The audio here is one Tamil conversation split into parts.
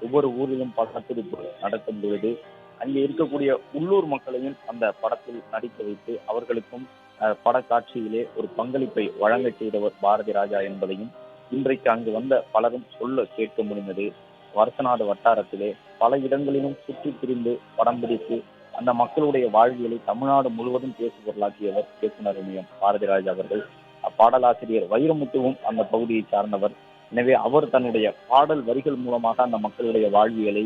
ஒவ்வொரு ஊரிலும் படப்பிடிப்பு நடக்கும் பொழுது அங்கே இருக்கக்கூடிய உள்ளூர் மக்களையும் அந்த படத்தில் நடிக்க வைத்து அவர்களுக்கும் படக்காட்சியிலே ஒரு பங்களிப்பை வழங்க செய்தவர் பாரதி ராஜா என்பதையும் இன்றைக்கு அங்கு வந்த பலரும் சொல்ல கேட்க முடிந்தது. வருசநாடு வட்டாரத்திலே பல இடங்களிலும் சுற்றி திரிந்து படம் பிடித்து அந்த மக்களுடைய வாழ்வியலை தமிழ்நாடு முழுவதும் பேசுபொருளாக்கியவர் இயக்குனர் இமயம் பாரதி ராஜா அவர்கள். பாடலாசிரியர் வைரமுத்துவும் அந்த பகுதியை சார்ந்தவர். எனவே அவர் தன்னுடைய பாடல் வரிகள் மூலமாக அந்த மக்களுடைய வாழ்வியலை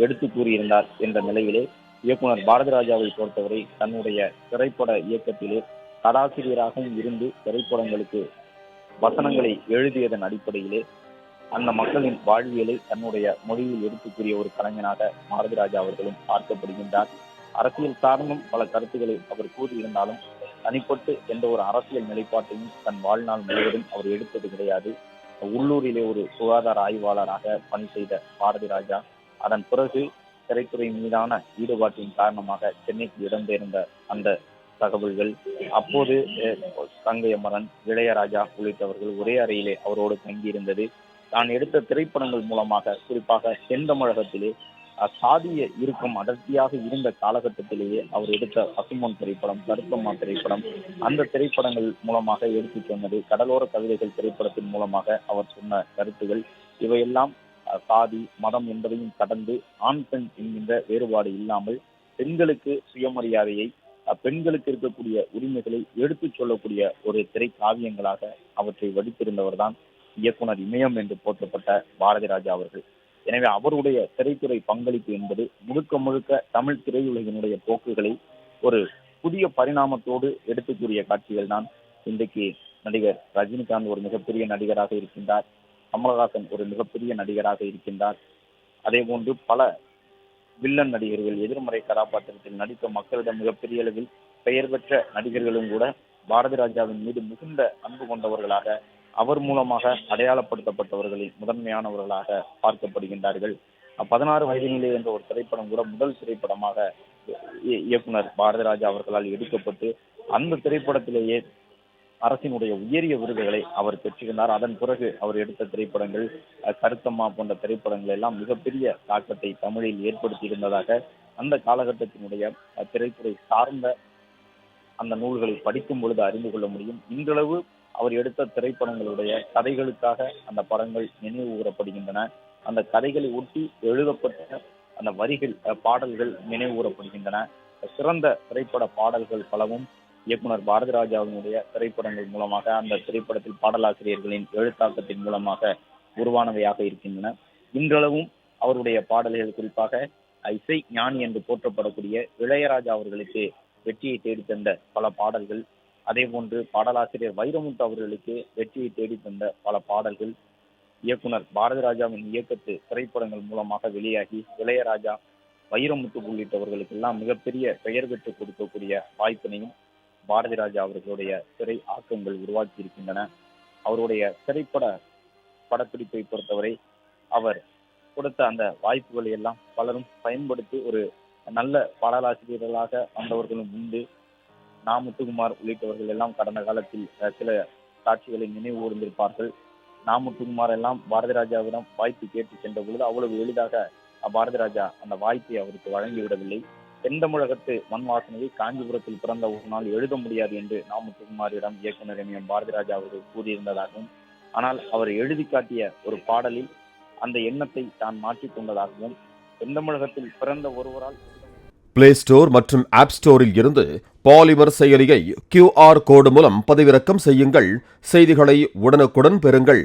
எடுத்து கூறியிருந்தார் என்ற நிலையிலே இயக்குனர் பாரதி ராஜாவை பொறுத்தவரை தன்னுடைய திரைப்பட இயக்கத்திலே கதாசிரியராகவும் இருந்து திரைப்படங்களுக்கு வசனங்களை எழுதியதன் அடிப்படையிலே அந்த மக்களின் வாழ்வியலை தன்னுடைய மொழியில் எடுத்து கூறிய ஒரு கலைஞனாக பாரதி ராஜா அவர்களும் பார்க்கப்படுகின்றார். அரசியல் சார்ந்தும் பல கருத்துக்களை அவர் கூறியிருந்தாலும் தனிப்பட்டு எந்த ஒரு அரசியல் நிலைப்பாட்டையும் தன் வாழ்நாள் முழுவதும் அவர் எடுத்தது கிடையாது. உள்ளூரிலே ஒரு சுகாதார ஆய்வாளராக பணி செய்த பாரதி ராஜா அதன் பிறகு திரைத்துறை மீதான ஈடுபாட்டின் காரணமாக சென்னைக்கு இடம்பெயர்ந்த அந்த தகவல்கள் அப்போது கங்கையமரன், இளையராஜா உள்ளிட்டவர்கள் ஒரே அறையிலே அவரோடு தங்கியிருந்தது. தான் எடுத்த திரைப்படங்கள் மூலமாக குறிப்பாக தென் தமிழகத்திலே சாதிய இறுக்கம் அடர்த்தியாக இருந்த காலகட்டத்திலேயே அவர் எடுத்த பசும்பொன் திரைப்படம், கருத்தம்மா திரைப்படம், அந்த திரைப்படங்கள் மூலமாக எடுத்து சொன்னது, கடலோர கவிதைகள் திரைப்படத்தின் மூலமாக அவர் சொன்ன கருத்துகள் இவையெல்லாம் சாதி மதம் என்பதையும் கடந்து ஆண் பெண் என்கின்ற வேறுபாடு இல்லாமல் பெண்களுக்கு சுயமரியாதையை, பெண்களுக்கு இருக்கக்கூடிய உரிமைகளை எடுத்துச் சொல்லக்கூடிய ஒரு திரை காவியங்களாக அவற்றை வடித்திருந்தவர் தான் இயக்குனர் இமயம் என்று போற்றப்பட்ட பாரதி ராஜா அவர்கள். எனவே அவருடைய திரைத்துறை பங்களிப்பு என்பது முழுக்க முழுக்க தமிழ் திரையுலகினுடைய போக்குகளை ஒரு புதிய பரிணாமத்தோடு எடுத்து கூறிய காட்சிகள் தான். இன்றைக்கு நடிகர் ரஜினிகாந்த் ஒரு மிகப்பெரிய நடிகராக இருக்கின்றார், கமலஹாசன் ஒரு மிகப்பெரிய நடிகராக இருக்கின்றார். அதே போன்று பல வில்லன் நடிகர்கள், எதிர்மறை கதாபாத்திரத்தில் நடித்த மக்களிடம் மிகப்பெரிய அளவில் பெயர் பெற்ற நடிகர்களும் கூட பாரதி ராஜாவின் மீது மிகுந்த அன்பு கொண்டவர்களாக, அவர் மூலமாக அடையாளப்படுத்தப்பட்டவர்களின் முதன்மையானவர்களாக பார்க்கப்படுகின்றார்கள். 16 வயதினிலே என்ற ஒரு திரைப்படம் கூட முதல் திரைப்படமாக இயக்குனர் பாரதி ராஜா அவர்களால் எடுக்கப்பட்டு அந்த திரைப்படத்திலேயே அரசினுடைய உயரிய விருதுகளை அவர் பெற்றிருந்தார். அதன் பிறகு அவர் எடுத்த திரைப்படங்கள் கருத்தம்மா போன்ற திரைப்படங்கள் எல்லாம் மிகப்பெரிய தாக்கத்தை தமிழில் ஏற்படுத்தி இருந்ததாக அந்த காலகட்டத்தினுடைய திரைத்துறை சார்ந்த அந்த நூல்களை படிக்கும் பொழுது அறிந்து கொள்ள முடியும். இன்றளவு அவர் எடுத்த திரைப்படங்களுடைய கதைகளுக்காக அந்த படங்கள் நினைவு கூறப்படுகின்றன. அந்த கதைகளை ஒட்டி எழுதப்பட்ட அந்த வரிகள், பாடல்கள் நினைவு கூறப்படுகின்றன. சிறந்த திரைப்பட பாடல்கள் பலவும் இயக்குனர் பாரதி ராஜாவினுடைய திரைப்படங்கள் மூலமாக, அந்த திரைப்படத்தில் பாடலாசிரியர்களின் எழுத்தாக்கத்தின் மூலமாக உருவானவையாக இருக்கின்றன. இன்றளவும் அவருடைய பாடல்கள், குறிப்பாக இசை ஞானி என்று போற்றப்படக்கூடிய இளையராஜா அவர்களுக்கு வெற்றியை தேடித்தந்த பல பாடல்கள், அதே போன்று பாடலாசிரியர் வைரமுத்து அவர்களுக்கு வெற்றியை தேடித்தந்த பல பாடல்கள் இயக்குனர் பாரதி ராஜாவின் இயக்கத்து திரைப்படங்கள் மூலமாக வெளியாகி இளையராஜா, வைரமுத்து உள்ளிட்டவர்களுக்கெல்லாம் மிகப்பெரிய பெயர் பெற்று கொடுக்கக்கூடிய வாய்ப்பினையும் பாரதி ராஜா அவர்களுடைய திரை ஆக்கங்கள் உருவாக்கி இருக்கின்றன. அவருடைய திரைப்பட படப்பிடிப்பை பொறுத்தவரை அவர் கொடுத்த அந்த வாய்ப்புகளை எல்லாம் பலரும் பயன்படுத்தி ஒரு நல்ல பாடலாசிரியர்களாக வந்தவர்களும் உண்டு. முத்துக்குமார் உள்ளிட்டவர்கள் எல்லாம் கடந்த காலத்தில் சில காட்சிகளை நினைவு கூர்ந்திருப்பார்கள். முத்துக்குமார் எல்லாம் பாரதி ராஜாவிடம் வாய்ப்பு கேட்டு சென்ற பொழுது அவ்வளவு எளிதாக பாரதி ராஜா அந்த வாய்ப்பை அவருக்கு வழங்கிவிடவில்லை. தென் தமிழகத்து மண் வாசனையை காஞ்சிபுரத்தில் பிறந்த ஒரு நாள் எழுத முடியாது என்று முத்துக்குமாரிடம் இயக்குனர் இமயம் பாரதி ராஜா அவர்கள் கூறியிருந்ததாகவும், ஆனால் அவர் எழுதி காட்டிய ஒரு பாடலில் அந்த எண்ணத்தை தான் மாற்றிக்கொண்டதாகவும், தென் தமிழகத்தில் பிறந்த ஒருவரால் பிளே ஸ்டோர் மற்றும் ஆப் ஸ்டோரில் இருந்து பாலிமர் செயலியை QR கோடு மூலம் பதிவிறக்கம் செய்யுங்கள். செய்திகளை உடனுக்குடன் பெறுங்கள்.